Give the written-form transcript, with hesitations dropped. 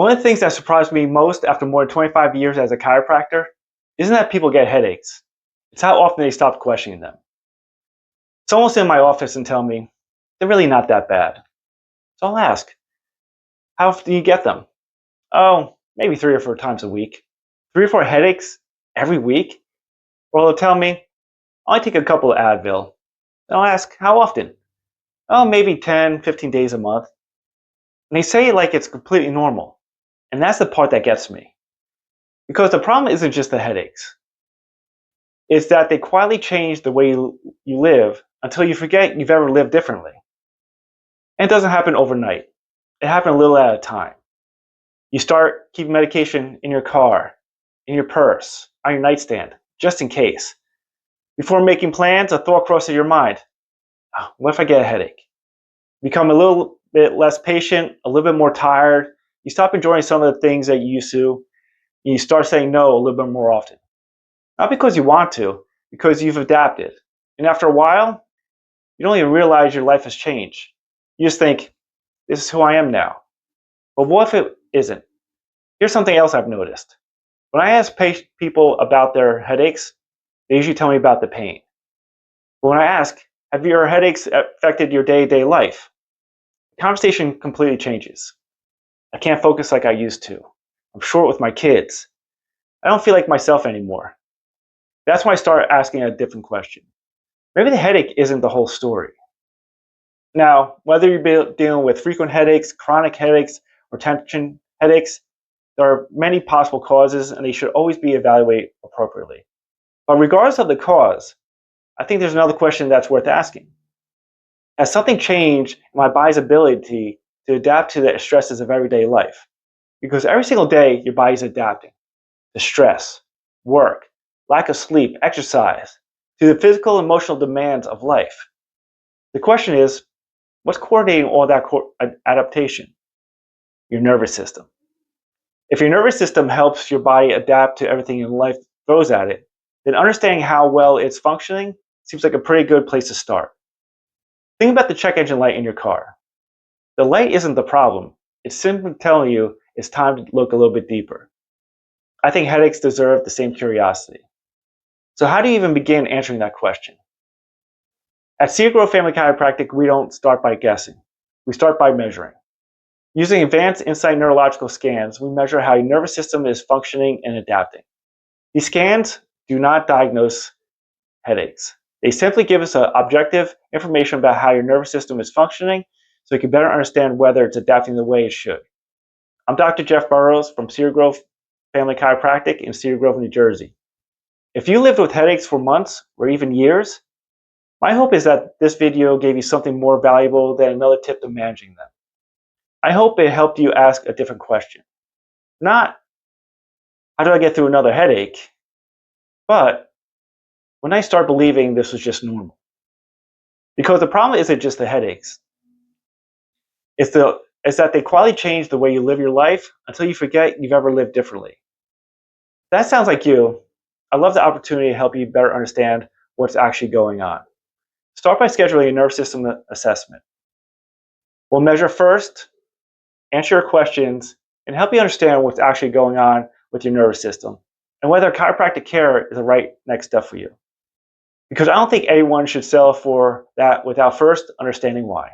One of the things that surprised me most after more than 25 years as a chiropractor isn't that people get headaches. It's how often they stop questioning them. Someone will sit in my office and tell me, they're really not that bad. So I'll ask, how often do you get them? Oh, maybe 3 or 4 times a week. 3 or 4 headaches every week? Or they'll tell me, I only take a couple of Advil. And I'll ask, how often? Oh, maybe 10, 15 days a month. And they say it like it's completely normal. And that's the part that gets me. Because the problem isn't just the headaches. It's that they quietly change the way you live until you forget you've ever lived differently. And it doesn't happen overnight. It happens a little at a time. You start keeping medication in your car, in your purse, on your nightstand, just in case. Before making plans, a thought crosses your mind. Oh, what if I get a headache? You become a little bit less patient, a little bit more tired. You stop enjoying some of the things that you used to. And you start saying no a little bit more often. Not because you want to, because you've adapted. And after a while, you don't even realize your life has changed. You just think, this is who I am now. But what if it isn't? Here's something else I've noticed. When I ask people about their headaches, they usually tell me about the pain. But when I ask, have your headaches affected your day-to-day life? The conversation completely changes. I can't focus like I used to. I'm short with my kids. I don't feel like myself anymore. That's when I start asking a different question. Maybe the headache isn't the whole story. Now, whether you're dealing with frequent headaches, chronic headaches, or tension headaches, there are many possible causes and they should always be evaluated appropriately. But regardless of the cause, I think there's another question that's worth asking. Has something changed in my body's ability to adapt to the stresses of everyday life? Because every single day, your body's adapting to stress, work, lack of sleep, exercise, to the physical and emotional demands of life. The question is, what's coordinating all that adaptation? Your nervous system. If your nervous system helps your body adapt to everything in life throws at it, then understanding how well it's functioning seems like a pretty good place to start. Think about the check engine light in your car. The light isn't the problem. It's simply telling you it's time to look a little bit deeper. I think headaches deserve the same curiosity. So how do you even begin answering that question? At Cedar Family Chiropractic, we don't start by guessing. We start by measuring. Using advanced insight neurological scans, we measure how your nervous system is functioning and adapting. These scans do not diagnose headaches. They simply give us objective information about how your nervous system is functioning so we can better understand whether it's adapting the way it should. I'm Dr. Jeff Burrowes from Cedar Family Chiropractic in Cedar Grove, New Jersey. If you lived with headaches for months or even years, my hope is that this video gave you something more valuable than another tip to managing them. I hope it helped you ask a different question. Not, how do I get through another headache? But, when I start believing this was just normal. Because the problem isn't just the headaches. It's that they quietly change the way you live your life until you forget you've ever lived differently. If that sounds like you, I'd love the opportunity to help you better understand what's actually going on. Start by scheduling a nervous system assessment. We'll measure first, answer your questions, and help you understand what's actually going on with your nervous system and whether chiropractic care is the right next step for you. Because I don't think anyone should settle for that without first understanding why.